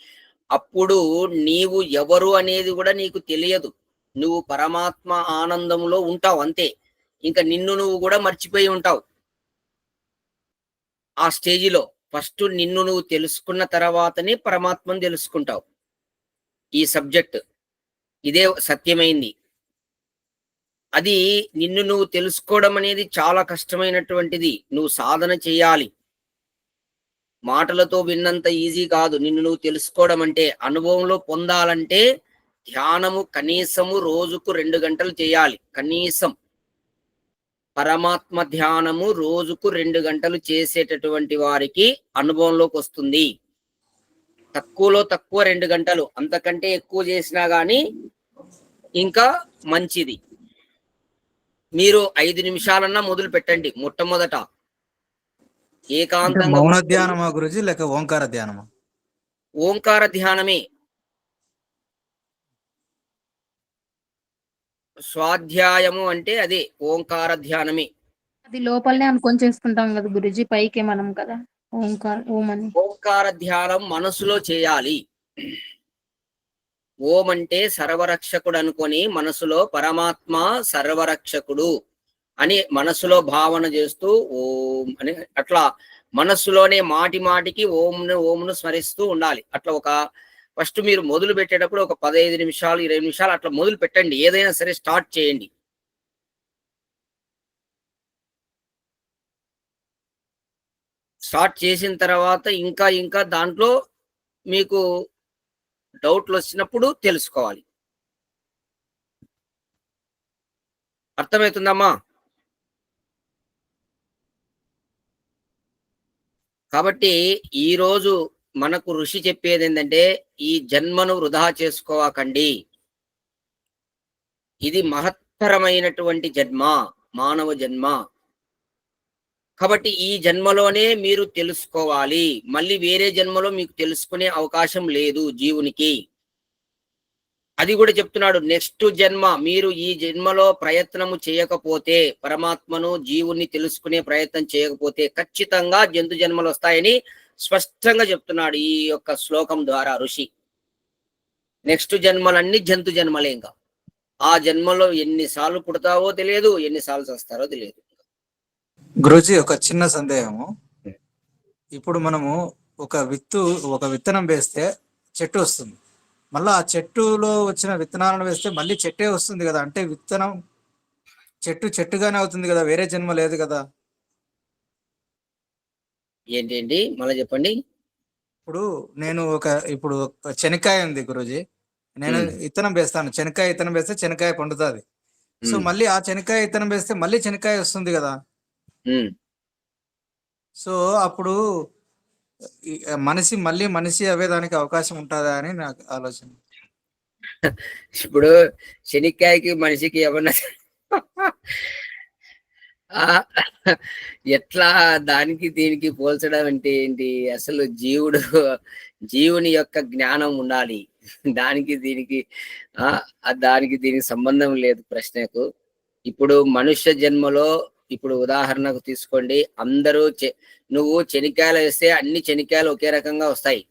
అప్పుడు నీవు ఎవరు అనేది కూడా నీకు తెలియదు. నువ్వు పరమాత్మ ఆనందంలో ఉంటావు అంతే. ఇంకా నిన్ను నువ్వు కూడా మర్చిపోయి ఉంటావు ఆ స్టేజిలో. ఫస్ట్ నిన్ను నువ్వు తెలుసుకున్న తర్వాతనే పరమాత్మను తెలుసుకుంటావు. ఈ సబ్జెక్ట్ ఇదే సత్యమైంది. అది నిన్ను నువ్వు తెలుసుకోవడం అనేది చాలా కష్టమైనటువంటిది. నువ్వు సాధన చేయాలి. మాటలతో విన్నంత ఈజీ కాదు. నిన్ను నువ్వు తెలుసుకోవడం అంటే, అనుభవంలో పొందాలంటే ధ్యానము కనీసము రోజుకు 2 గంటలు చేయాలి కనీసం. పరమాత్మ ధ్యానము రోజుకు 2 గంటలు చేసేటటువంటి వారికి అనుభవంలోకి వస్తుంది. తక్కువలో తక్కువ 2 గంటలు, అంతకంటే ఎక్కువ చేసినా గానీ ఇంకా మంచిది. మీరు 5 నిమిషాలన్నా మొదలు పెట్టండి. మొట్టమొదట అంటే ఏకాంతంగా మౌన కూర్చొని ధ్యానమా గురుజీ లేక ఓంకార ధ్యానమా? ఓంకార ధ్యానమే. స్వాధ్యాయము అంటే అదే ఓంకార ధ్యానమే. అది లోపలనే అనుకొని చేసుకుంటాం కదా గురుజీ, పైకి మనం కదా ఓం అని. ఓంకార ధ్యానం మనసులో చేయాలి. ఓం అంటే సర్వరక్షకుడు అనుకొని మనసులో పరమాత్మ సర్వరక్షకుడు అని మనసులో భావన చేస్తూ ఓం అని అట్లా మనస్సులోనే మాటి మాటికి ఓంను స్మరిస్తూ ఉండాలి. అట్లా ఒక ఫస్ట్ మీరు మొదలు పెట్టేటప్పుడు ఒక 15 నిమిషాలు 20 నిమిషాలు అట్లా మొదలు పెట్టండి. ఏదైనా సరే స్టార్ట్ చేయండి. స్టార్ట్ చేసిన తర్వాత ఇంకా ఇంకా దాంట్లో మీకు డౌట్లు వచ్చినప్పుడు తెలుసుకోవాలి. అర్థమవుతుందమ్మా? కాబట్టి ఈరోజు మనకు ఋషి చెప్పేది ఏంటంటే, ఈ జన్మను వృధా చేసుకోవకండి. ఇది మహత్తరమైనటువంటి జన్మ, మానవ జన్మ. కాబట్టి ఈ జన్మలోనే మీరు తెలుసుకోవాలి. మళ్ళీ వేరే జన్మలో మీకు తెలుసుకునే అవకాశం లేదు జీవునికి. అది కూడా చెప్తున్నాడు. నెక్స్ట్ జన్మ మీరు ఈ జన్మలో ప్రయత్నము చేయకపోతే, పరమాత్మను జీవుని తెలుసుకునే ప్రయత్నం చేయకపోతే ఖచ్చితంగా జంతు జన్మలు వస్తాయని స్పష్టంగా చెప్తున్నాడు ఈ యొక్క శ్లోకం ద్వారా ఋషి. నెక్స్ట్ జన్మలన్నీ జంతు జన్మలే. ఇంకా ఆ జన్మలో ఎన్నిసార్లు పుడతావో తెలియదు, ఎన్నిసార్లు చస్తారో తెలియదు. గురుజీ ఒక చిన్న సందేహము. ఇప్పుడు మనము ఒక విత్తనం వేస్తే చెట్టు వస్తుంది. మళ్ళీ ఆ చెట్టులో వచ్చిన విత్తనాలను వేస్తే మళ్ళీ చెట్టే వస్తుంది కదా. అంటే విత్తనం చెట్టుగానే అవుతుంది కదా, వేరే జన్మ లేదు కదా. ఏంటండి మళ్ళీ చెప్పండి. ఇప్పుడు శనక్కాయ ఉంది గురూజీ. నేను ఇత్తనం వేస్తాను, శనక్కాయ ఇత్తనం వేస్తే శనక్కాయ పండుతుంది. సో మళ్ళీ ఆ శనక్కాయ ఇత్తనం వేస్తే మళ్ళీ శనక్కాయ వస్తుంది కదా. సో అప్పుడు మనిషి అవ్వేదానికి అవకాశం ఉంటుందా అని నాకు ఆలోచన. ఇప్పుడు శనిక్కాయకి మనిషికి ఏమన్నా ఎట్లా దానికి దీనికి పోల్చడం అంటే ఏంటి? అసలు జీవుని యొక్క జ్ఞానం ఉండాలి. దానికి దీనికి సంబంధం లేదు ప్రశ్నకు. ఇప్పుడు మనుష్య జన్మలో ఇప్పుడు ఉదాహరణకు తీసుకోండి. అందరూ నువ్వు చెనిక్కాయలు వేస్తే అన్ని చెనిక్కాయలు ఒకే రకంగా వస్తాయి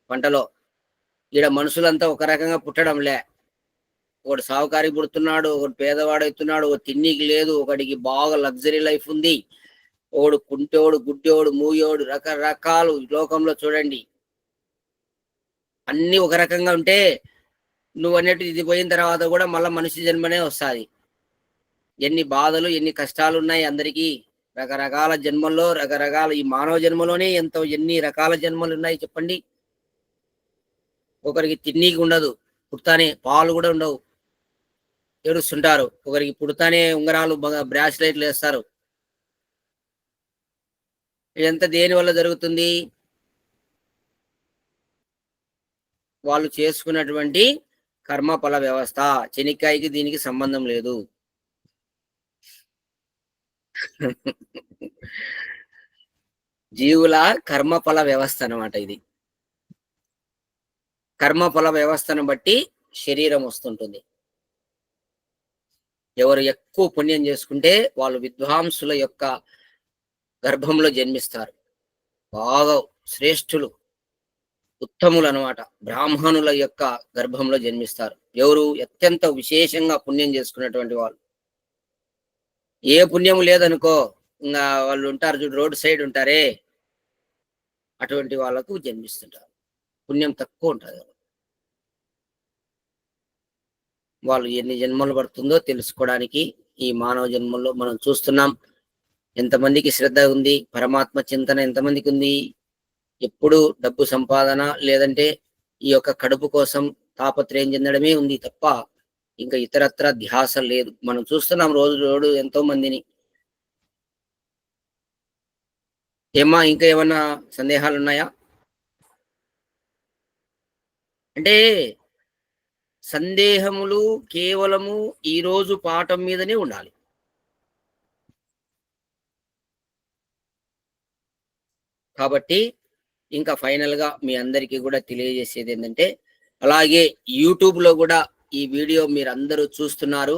పంటలో. ఈడ మనుషులంతా ఒక రకంగా పుట్టడంలే. ఒకడు సావుకారి పుడుతున్నాడు, ఒకడు పేదవాడు అవుతున్నాడు, ఒక తిన్నికి లేదు, ఒకడికి బాగా లగ్జరీ లైఫ్ ఉంది, ఒకడు కుంటోడు, గుడ్డోడు, మూయోడు, రకరకాలు లోకంలో చూడండి. అన్ని ఒక రకంగా ఉంటే నువ్వు అన్నట్టు ఇది పోయిన తర్వాత కూడా మళ్ళీ మనిషి జన్మనే వస్తుంది. ఎన్ని బాధలు ఎన్ని కష్టాలు ఉన్నాయి అందరికీ. రకరకాల జన్మల్లో రకరకాల ఈ మానవ జన్మలోనే ఎన్ని రకాల జన్మలు ఉన్నాయి చెప్పండి. ఒకరికి తిన్నీకి ఉండదు, పుడతానే పాలు కూడా ఉండవు, ఏడుస్తుంటారు. ఒకరికి పుడతానే ఉంగరాలు బ్రాస్లెట్లు వేస్తారు. ఇదంతా దేని వల్ల జరుగుతుంది? వాళ్ళు చేసుకున్నటువంటి కర్మఫల వ్యవస్థ. చెనిక్కాయకి దీనికి సంబంధం లేదు. జీవుల కర్మఫల వ్యవస్థ అన్నమాట ఇది. కర్మఫల వ్యవస్థను బట్టి శరీరం వస్తుంటుంది. ఎవరు ఎక్కువ పుణ్యం చేసుకుంటే వాళ్ళు విద్వాంసుల యొక్క గర్భంలో జన్మిస్తారు. బాగా శ్రేష్ఠులు, ఉత్తములు అనమాట. బ్రాహ్మణుల యొక్క గర్భంలో జన్మిస్తారు. ఎవరు అత్యంత విశేషంగా పుణ్యం చేసుకున్నటువంటి వాళ్ళు. ఏ పుణ్యం లేదనుకో, ఇంకా వాళ్ళు ఉంటారు చూడు, రోడ్ సైడ్ ఉంటారే, అటువంటి వాళ్ళకు జన్మిస్తుంటారు. పుణ్యం తక్కువ ఉంటుంది. వాళ్ళు ఎన్ని జన్మలు పడుతుందో తెలుసుకోవడానికి ఈ మానవ జన్మల్లో మనం చూస్తున్నాం. ఎంతమందికి శ్రద్ధ ఉంది, పరమాత్మ చింతన ఎంతమందికి ఉంది. ఎప్పుడు డబ్బు సంపాదన లేదంటే ఈ యొక్క కడుపు కోసం తాపత్రయం చెందడమే ఉంది తప్ప ఇంకా ఇతరత్ర ధ్యాస లేదు. మనం చూస్తున్నాం రోజు ఎంతో మందిని. ఏమ్మా ఇంకా ఏమన్నా సందేహాలు ఉన్నాయా? అంటే సందేహములు కేవలము ఈ రోజు పాఠం మీదనే ఉండాలి. కాబట్టి ఇంకా ఫైనల్‌గా మీ అందరికీ కూడా తెలియజేసేది ఏంటంటే, అలాగే యూట్యూబ్‌లో కూడా ఈ వీడియో మీరందరూ చూస్తున్నారు.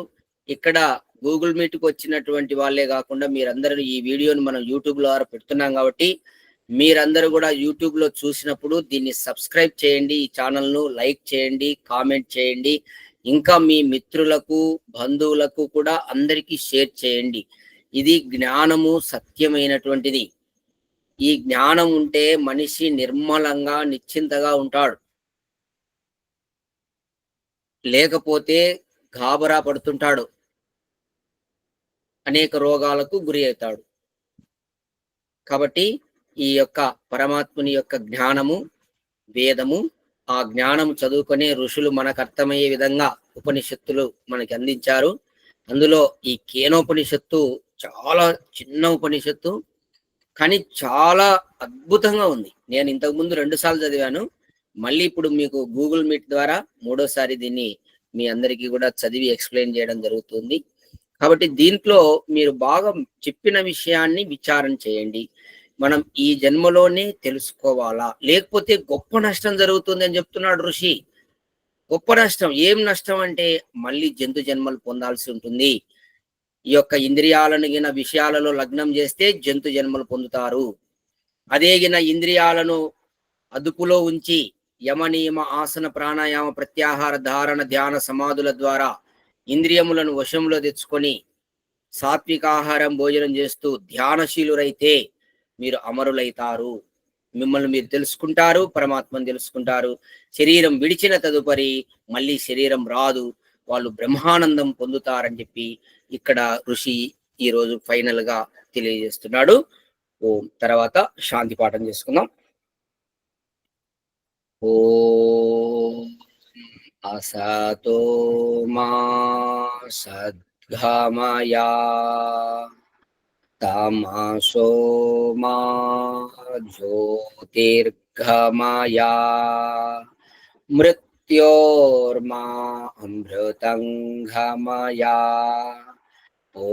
ఇక్కడ గూగుల్ మీట్‌కి వచ్చినటువంటి వాళ్ళే కాకుండా మీరందరూ ఈ వీడియోని మనం యూట్యూబ్ ద్వారా పెడుతున్నాం కాబట్టి, మీరందరూ కూడా యూట్యూబ్‌లో చూసినప్పుడు దీన్ని సబ్స్క్రైబ్ చేయండి. ఈ ఛానల్‌ను లైక్ చేయండి, కామెంట్ చేయండి. ఇంకా మీ మిత్రులకు, బంధువులకు కూడా అందరికీ షేర్ చేయండి. ఇది జ్ఞానము సత్యమైనటువంటిది. ఈ జ్ఞానం ఉంటే మనిషి నిర్మలంగా, నిశ్చింతగా ఉంటాడు. లేకపోతే గాబరా పడుతుంటాడు. అనేక రోగాలకు గురి అవుతాడు. కాబట్టి ఈ యొక్క పరమాత్ముని యొక్క జ్ఞానము, వేదము, ఆ జ్ఞానం చదువుకునే ఋషులు మనకు అర్థమయ్యే విధంగా ఉపనిషత్తులు మనకి అందించారు. అందులో ఈ కేనోపనిషత్తు చాలా చిన్న ఉపనిషత్తు, కానీ చాలా అద్భుతంగా ఉంది. నేను ఇంతకుముందు 2 సార్లు చదివాను. మళ్ళీ ఇప్పుడు మీకు గూగుల్ మీట్ ద్వారా 3వ దీన్ని మీ అందరికీ కూడా చదివి ఎక్స్ప్లెయిన్ చేయడం జరుగుతుంది. కాబట్టి దీంట్లో మీరు బాగా చెప్పిన విషయాన్ని విచారణ చేయండి. మనం ఈ జన్మలోనే తెలుసుకోవాలా, లేకపోతే గొప్ప నష్టం జరుగుతుంది అని చెప్తున్నాడు ఋషి. గొప్ప నష్టం ఏం నష్టం అంటే మళ్ళీ జంతు జన్మలు పొందాల్సి ఉంటుంది. ఈ యొక్క ఇంద్రియాలను గిన విషయాలలో లగ్నం చేస్తే జంతు జన్మలు పొందుతారు. అదే గిన ఇంద్రియాలను అదుపులో ఉంచి యమ నియమ ఆసన ప్రాణాయామ ప్రత్యాహార ధారణ ధ్యాన సమాధుల ద్వారా ఇంద్రియములను వశంలో తెచ్చుకొని సాత్వికాహారం భోజనం చేస్తూ ధ్యానశీలురైతే మీరు అమరులైతారు. మిమ్మల్ని మీరు తెలుసుకుంటారు, పరమాత్మను తెలుసుకుంటారు. శరీరం విడిచిన తదుపరి మళ్ళీ శరీరం రాదు, వాళ్ళు బ్రహ్మానందం పొందుతారని చెప్పి ఇక్కడ ఋషి ఈరోజు ఫైనల్ గా తెలియజేస్తున్నాడు. ఓం. తర్వాత శాంతి పాఠం చేసుకుందాం. ఓం అసతో మా సద్గమయా తమసో మా జ్యోతిర్గమయా మృత్యోర్మా అమృతంగమయా.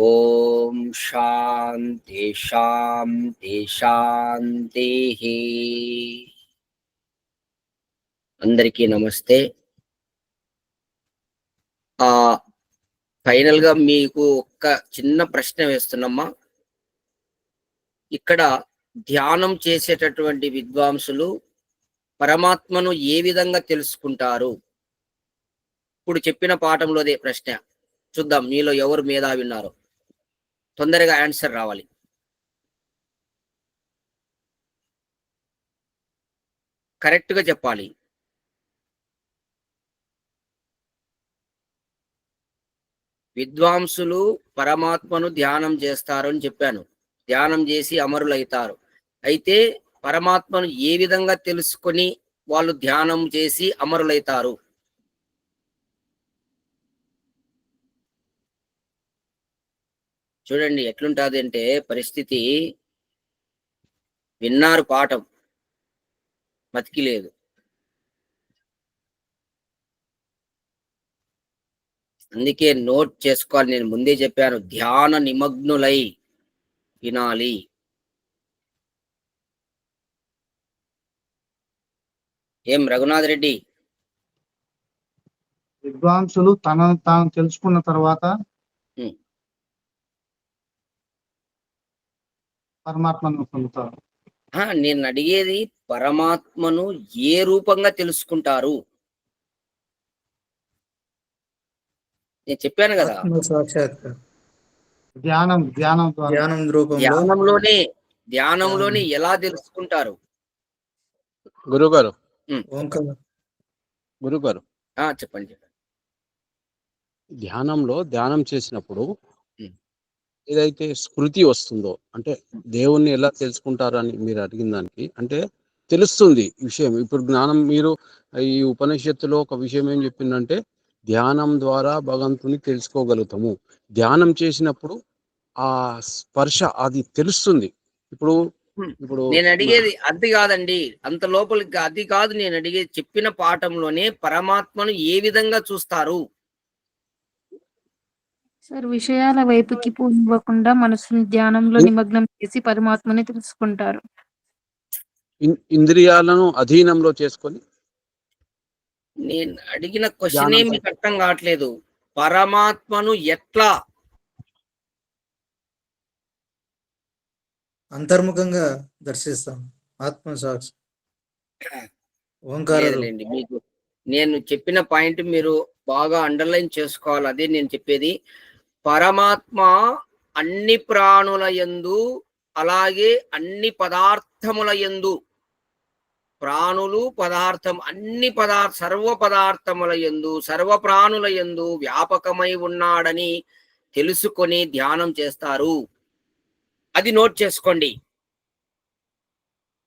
ఓం శాంతి శాంతి శాంతి. అందరికీ నమస్తే. ఫైనల్ గా మీకు ఒక్క చిన్న ప్రశ్న వేస్తున్నమ్మా. ఇక్కడ ధ్యానం చేసేటటువంటి విద్వాంసులు పరమాత్మను ఏ విధంగా తెలుసుకుంటారు? ఇప్పుడు చెప్పిన పాఠంలోదే ప్రశ్న. చూద్దాం మీలో ఎవరు మేధావి ఉన్నారో. తొందరగా ఆన్సర్ రావాలి. కరెక్ట్ గా చెప్పాలి. విద్వాంసులు పరమాత్మను ధ్యానం చేస్తారు అని చెప్పాను. ధ్యానం చేసి అమరులైతారు. అయితే పరమాత్మను ఏ విధంగా తెలుసుకొని వాళ్ళు ధ్యానం చేసి అమరులైతారు? చూడండి ఎట్లుంటది అంటే పరిస్థితి. విన్నారు పాఠం, బతికి లేదు. అందుకే నోట్ చేసుకోవాలి. నేను ముందే చెప్పాను, ధ్యాన నిమగ్నులై వినాలి. ఏం రఘునాథ్ రెడ్డి? విద్వాంసులు తనను తాను తెలుసుకున్న తర్వాత పరమాత్మను పొందుతారు. నేను అడిగేది పరమాత్మను ఏ రూపంగా తెలుసుకుంటారు? నేను చెప్పాను కదా, ధ్యానం ధ్యానంలోనే ఎలా తెలుసుకుంటారు? గురుగారు చెప్పండి. ధ్యానం చేసినప్పుడు ఏదైతే స్మృతి వస్తుందో, అంటే దేవుణ్ణి ఎలా తెలుసుకుంటారు అని మీరు అడిగిన దానికి, అంటే తెలుస్తుంది విషయం. ఇప్పుడు జ్ఞానం, మీరు ఈ ఉపనిషత్తులో ఒక విషయం ఏం చెప్పిందంటే ధ్యానం ద్వారా భగవంతుని తెలుసుకోగలుగుతాము. ధ్యానం చేసినప్పుడు ఆ స్పర్శ అది తెలుస్తుంది. ఇప్పుడు ఇప్పుడు నేను అడిగేది అది కాదండి, అంత లోపలికి అది కాదు. నేను అడిగేది చెప్పిన పాఠంలోనే పరమాత్మను ఏ విధంగా చూస్తారు? సార్ విషయాల వైపుకి పోనివ్వకుండా మనసుని ధ్యానంలో నిమగ్నం చేసి పరమాత్మని తెలుసుకుంటారు. ఇంద్రియాలను అధీనంలో చేసుకొని నేను అడిగిన క్వశ్చనే ధ్యానం మీకు అర్థం కావట్లేదు. పరమాత్మను ఎట్లా? అంతర్ముఖంగా దర్శిస్తాం. ఆత్మ సాక్షి ఓంకార రూపం. లేదులేండి, మీకు నేను చెప్పిన పాయింట్ మీరు బాగా అండర్లైన్ చేసుకోవాలి. అదే నేను చెప్పేది. పరమాత్మ అన్ని ప్రాణుల యందు, అలాగే అన్ని పదార్థముల యందు, ప్రాణులు పదార్థం అన్ని సర్వ పదార్థముల యందు, సర్వ ప్రాణుల యందు వ్యాపకమై ఉన్నాడని తెలుసుకొని ధ్యానం చేస్తారు. అది నోట్ చేసుకోండి.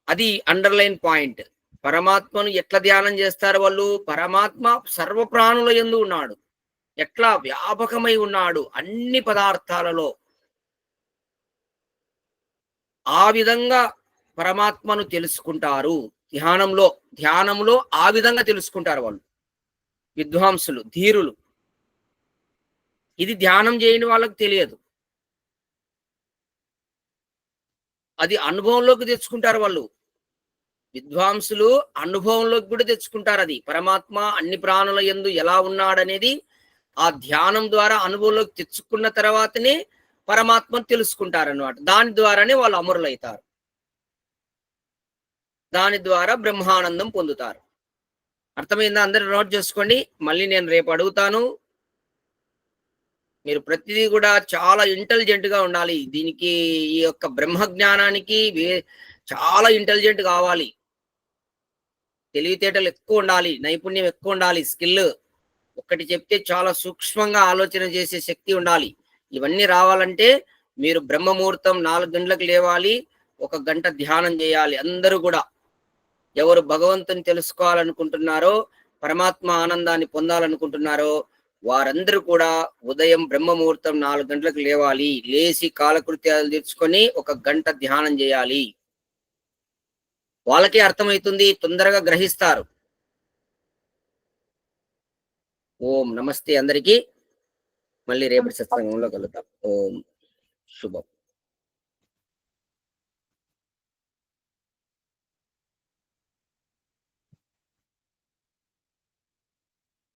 అది అండర్లైన్ పాయింట్. పరమాత్మను ఎట్లా ధ్యానం చేస్తారు వాళ్ళు? పరమాత్మ సర్వ ప్రాణుల యందు ఉన్నాడు. ఎట్లా? వ్యాపకమై ఉన్నాడు అన్ని పదార్థాలలో. ఆ విధంగా పరమాత్మను తెలుసుకుంటారు ధ్యానంలో ఆ విధంగా తెలుసుకుంటారు వాళ్ళు, విద్వాంసులు, ధీరులు. ఇది ధ్యానం చేయని వాళ్ళకి తెలియదు. అది అనుభవంలోకి తెచ్చుకుంటారు వాళ్ళు. విద్వాంసులు అనుభవంలోకి కూడా తెచ్చుకుంటారు. అది పరమాత్మ అన్ని ప్రాణుల యందు ఎలా ఉన్నాడనేది ఆ ధ్యానం ద్వారా అనుభవంలోకి తెచ్చుకున్న తర్వాతనే పరమాత్మను తెలుసుకుంటారు అన్నమాట. దాని ద్వారానే వాళ్ళు అమరులైతారు. దాని ద్వారా బ్రహ్మానందం పొందుతారు. అర్థమైందా? అందరూ నోట్ చేసుకోండి. మళ్ళీ నేను రేపు అడుగుతాను. మీరు ప్రతిదీ కూడా చాలా ఇంటెలిజెంట్ గా ఉండాలి. దీనికి ఈ యొక్క బ్రహ్మ జ్ఞానానికి చాలా ఇంటెలిజెంట్ కావాలి. తెలివితేటలు ఎక్కువ ఉండాలి, నైపుణ్యం ఎక్కువ ఉండాలి, స్కిల్. ఒకటి చెప్తే చాలా సూక్ష్మంగా ఆలోచన చేసే శక్తి ఉండాలి. ఇవన్నీ రావాలంటే మీరు బ్రహ్మముహూర్తం 4 గంటలకు లేవాలి, 1 గంట ధ్యానం చేయాలి. అందరూ కూడా ఎవరు భగవంతుని తెలుసుకోవాలనుకుంటున్నారో, పరమాత్మ ఆనందాన్ని పొందాలనుకుంటున్నారో వారందరూ కూడా ఉదయం బ్రహ్మముహూర్తం 4 గంటలకు లేవాలి. లేచి కాలకృత్యాలు తీర్చుకొని 1 గంట ధ్యానం చేయాలి. వాళ్ళకే అర్థమవుతుంది, తొందరగా గ్రహిస్తారు. ఓం నమస్తే అందరికీ. మళ్ళీ రేపటి సత్సంగంలో కలుద్దాం. ఓం శుభం.